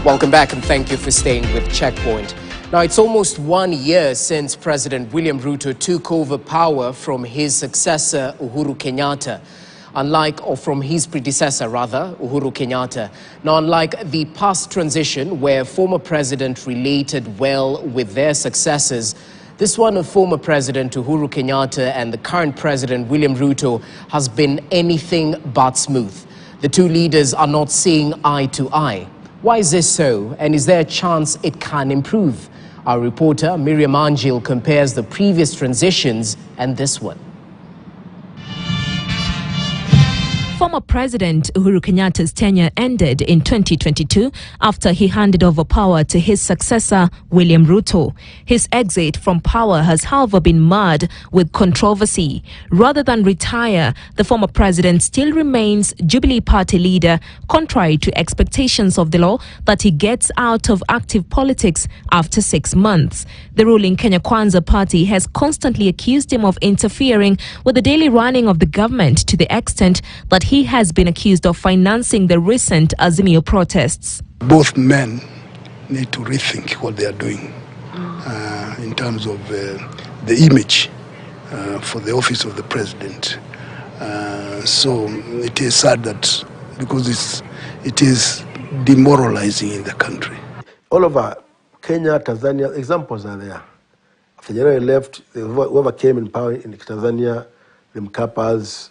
Welcome back and thank you for staying with Checkpoint. Now, it's almost 1 year since President William Ruto took over power from his successor, Uhuru Kenyatta. From his predecessor, rather, Uhuru Kenyatta. Now, unlike the past transition where former president related well with their successors, this one of former President Uhuru Kenyatta and the current President William Ruto has been anything but smooth. The two leaders are not seeing eye to eye. Why is this so, and is there a chance it can improve? Our reporter, Miriam Angel, compares the previous transitions and this one. Former President Uhuru Kenyatta's tenure ended in 2022 after he handed over power to his successor, William Ruto. His exit from power has, however, been marred with controversy. Rather than retire, the former president still remains Jubilee Party leader, contrary to expectations of the law that he gets out of active politics after 6 months. The ruling Kenya Kwanza party has constantly accused him of interfering with the daily running of the government to the extent that he has been accused of financing the recent Azimio protests. Both men need to rethink what they are doing in terms of the image for the office of the president. So it is sad that because it is demoralizing in the country. All over Kenya, Tanzania, examples are there. After Nyerere left, whoever came in power in Tanzania, the Mkapas,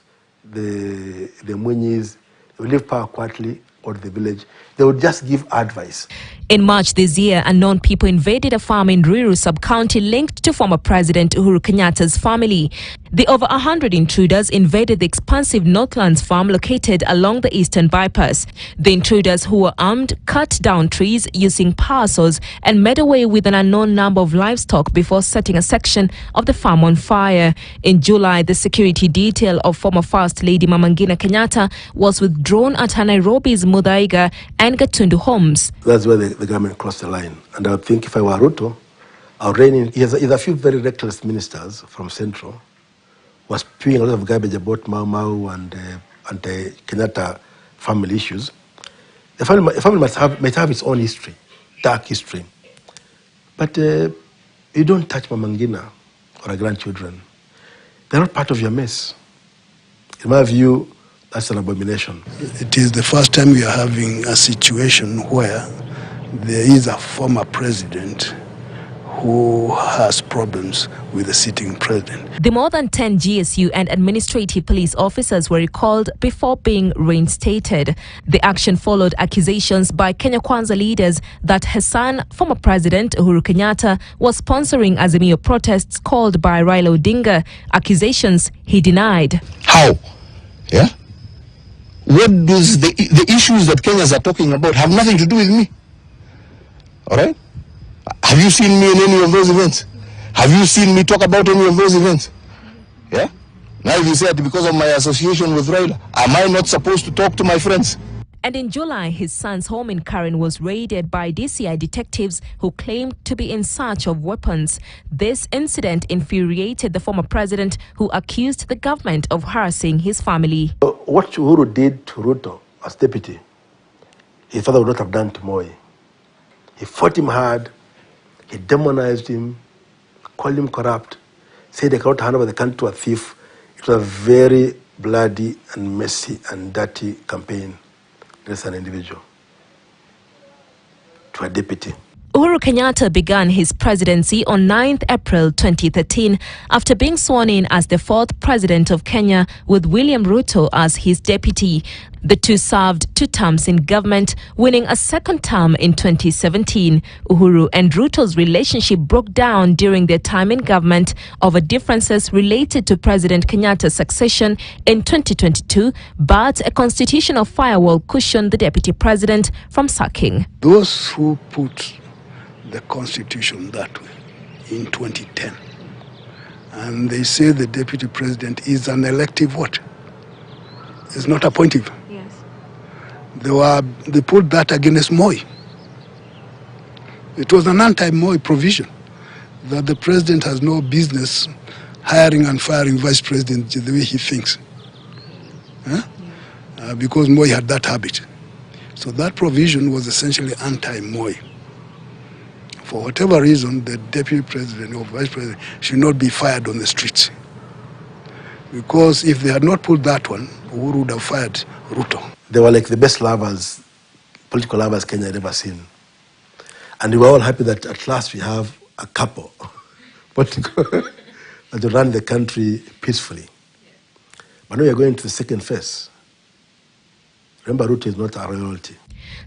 the Mwenyis, they would leave power quietly or the village. They would just give advice. In March this year, unknown people invaded a farm in Ruiru sub-county linked to former President Uhuru Kenyatta's family. The over 100 intruders invaded the expansive Northlands farm located along the eastern bypass. The intruders, who were armed, cut down trees using power saws and made away with an unknown number of livestock before setting a section of the farm on fire. In July, the security detail of former First Lady Mama Ngina Kenyatta was withdrawn at her Nairobi's Muthaiga and Gatundu homes. That's where the government crossed the line. And I would think if I were Ruto, I would rein in. He has a few very reckless ministers from Central was spewing a lot of garbage about Mau Mau and the Kenyatta family issues. The family might have its own history, dark history. But you don't touch Mama Ngina or her grandchildren. They're not part of your mess. In my view, that's an abomination. It is the first time we are having a situation where there is a former president who has problems with the sitting president. The more than 10 GSU and administrative police officers were recalled before being reinstated. The action followed accusations by Kenya Kwanza leaders that his son, former President Uhuru Kenyatta, was sponsoring Azimio protests called by Raila Odinga, accusations he denied. How? Yeah? What does the issues that Kenyans are talking about have nothing to do with me? All right? Have you seen me in any of those events? Have you seen me talk about any of those events? Yeah? Now you said because of my association with Raila, am I not supposed to talk to my friends? And in July, his son's home in Karen was raided by DCI detectives who claimed to be in search of weapons. This incident infuriated the former president, who accused the government of harassing his family. What Uhuru did to Ruto as deputy, his father would not have done to Moi. He fought him hard. He demonized him, called him corrupt, said they cannot hand over the country to a thief. It was a very bloody and messy and dirty campaign against an individual to a deputy. Uhuru Kenyatta began his presidency on 9th April 2013 after being sworn in as the fourth president of Kenya, with William Ruto as his deputy. The two served 2 terms in government, winning a second term in 2017. Uhuru and Ruto's relationship broke down during their time in government over differences related to President Kenyatta's succession in 2022, but a constitutional firewall cushioned the deputy president from sacking. Those who put the constitution that way in 2010, and they say the deputy president is an elective what? It's not appointive. Yes. They put that against Moi. It was an anti-Moi provision that the president has no business hiring and firing vice president the way he thinks. Huh? Because Moi had that habit. So that provision was essentially anti-Moi. For whatever reason, the deputy president or vice president should not be fired on the streets. Because if they had not pulled that one, Uhuru would have fired Ruto. They were like the best lovers, political lovers Kenya had ever seen. And we were all happy that at last we have a couple political that will run the country peacefully. But now we are going to the second phase. Remember, Ruto is not a royalty.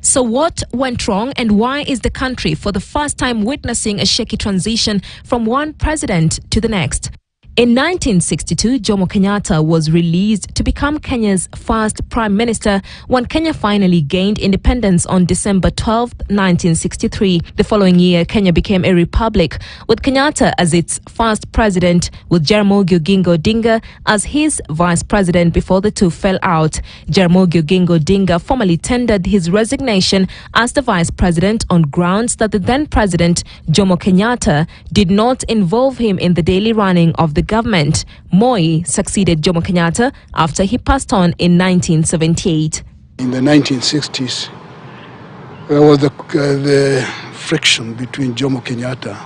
So what went wrong, and why is the country for the first time witnessing a shaky transition from one president to the next? In 1962, Jomo Kenyatta was released to become Kenya's first prime minister when Kenya finally gained independence on December 12, 1963. The following year, Kenya became a republic, with Kenyatta as its first president, with Jaramogi Oginga Odinga as his vice president before the two fell out. Jaramogi Oginga Odinga formally tendered his resignation as the vice president on grounds that the then president, Jomo Kenyatta, did not involve him in the daily running of the government. Moi succeeded Jomo Kenyatta after he passed on in 1978. In the 1960s, there was the friction between Jomo Kenyatta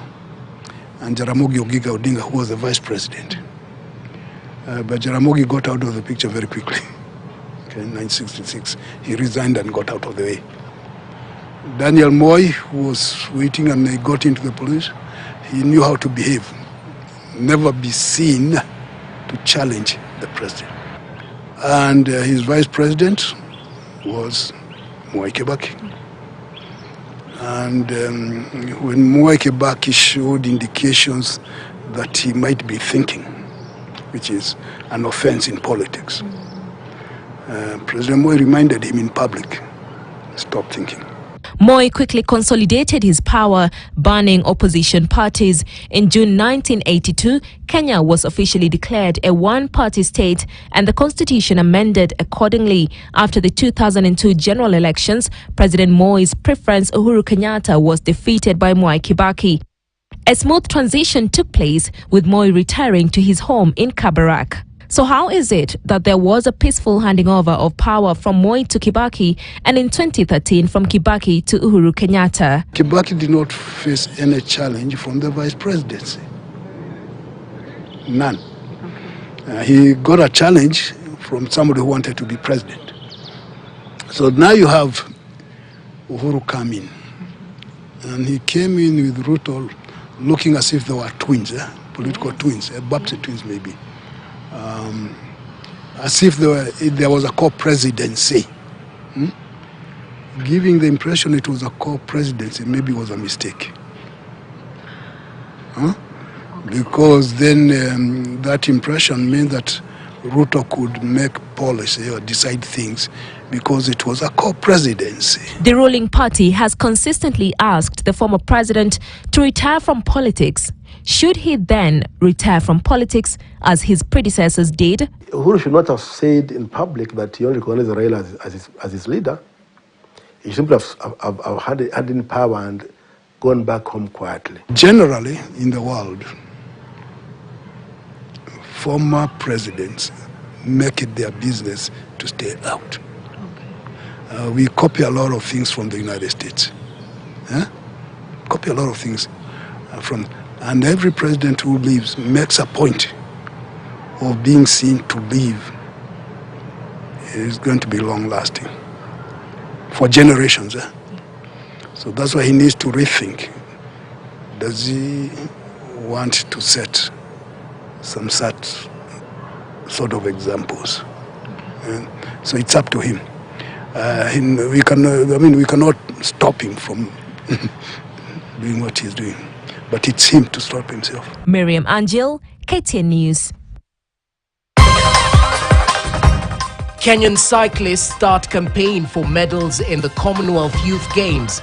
and Jaramogi Oginga Odinga, who was the vice president. But Jaramogi got out of the picture very quickly. Okay, in 1966, he resigned and got out of the way. Daniel Moi, who was waiting and he got into the police, he knew how to behave. Never be seen to challenge the president. And his vice president was Mwai Kibaki. And when Mwai Kibaki showed indications that he might be thinking, which is an offense in politics, President Moi reminded him in public, stop thinking. Moi quickly consolidated his power, banning opposition parties. In June 1982, Kenya was officially declared a one-party state and the constitution amended accordingly. After the 2002 general elections, President Moi's preference, Uhuru Kenyatta, was defeated by Mwai Kibaki. A smooth transition took place, with Moi retiring to his home in Kabarak. So how is it that there was a peaceful handing over of power from Moi to Kibaki, and in 2013 from Kibaki to Uhuru Kenyatta? Kibaki did not face any challenge from the vice presidency. None. He got a challenge from somebody who wanted to be president. So now you have Uhuru come in. And he came in with Ruto looking as if they were twins, political twins, Baptist twins maybe. As if there was a co-presidency. Giving the impression it was a co-presidency maybe was a mistake. Because then that impression meant that Ruto could make policy or decide things because it was a co-presidency. The ruling party has consistently asked the former president to retire from politics. Should he then retire from politics as his predecessors did? Uhuru should not have said in public that he only recognized Raila as his leader. He should simply have had in power and gone back home quietly. Generally, in the world, former presidents make it their business to stay out. We copy a lot of things from the United States. Copy a lot of things from... And every president who leaves makes a point of being seen to leave. It is going to be long-lasting for generations. So that's why he needs to rethink. Does he want to set some sort of examples? So it's up to him. We cannot stop him from doing what he's doing. But it's him to stop himself. Miriam Angel, KTN News. Kenyan cyclists start campaign for medals in the Commonwealth Youth Games.